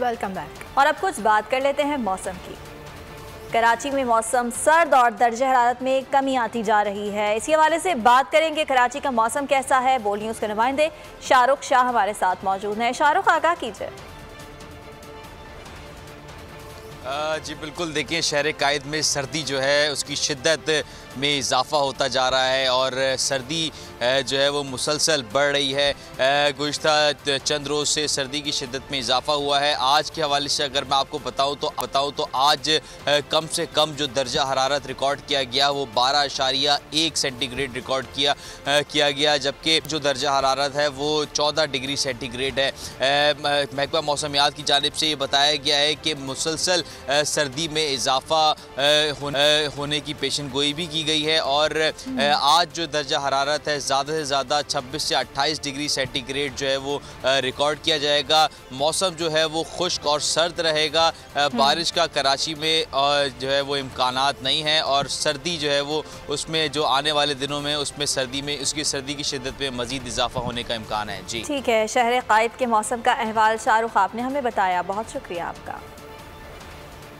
Welcome back. और अब कुछ बात कर लेते हैं मौसम की। कराची में मौसम सर्द और दर्जा हरारत में कमी आती जा रही है। इसी हवाले से बात करेंगे कराची का मौसम कैसा है। बोल न्यूज़ के नुमाइंदे शाहरुख शाह हमारे साथ मौजूद हैं। शाहरुख, आगाह कीजिए। जी बिल्कुल, देखिए शहर कायद में सर्दी जो है उसकी शिद्दत में इजाफ़ा होता जा रहा है और सर्दी जो है वो मुसलसल बढ़ रही है। गुज़िश्ता चंद रोज़ से सर्दी की शिद्दत में इजाफ़ा हुआ है। आज के हवाले से अगर मैं आपको बताऊं तो आज कम से कम जो दर्जा हरारत रिकॉर्ड किया गया वो 12.1 सेंटीग्रेड रिकॉर्ड किया गया, जबकि जो दर्जा हरारत है वो 14 डिग्री सेंटीग्रेड है। महकमा मौसमियात की जानिब से ये बताया गया है कि मुसलसल सर्दी में इजाफ़ा होने की पेशन गोई भी की गई है और आज जो दर्जा हरारत है ज़्यादा से ज़्यादा 26 से 28 डिग्री सेंटीग्रेड जो है वो रिकॉर्ड किया जाएगा। मौसम जो है वो खुश्क और सर्द रहेगा। बारिश का कराची में जो है वो इम्कानात नहीं है और सर्दी जो है वो उसमें जो आने वाले दिनों में उसमें सर्दी की शिद्दत में मज़ीद इजाफा होने का इम्कान है। जी ठीक है, शहर कायद के मौसम का अहवाल शाहरुख आपने हमें बताया, बहुत शुक्रिया आपका।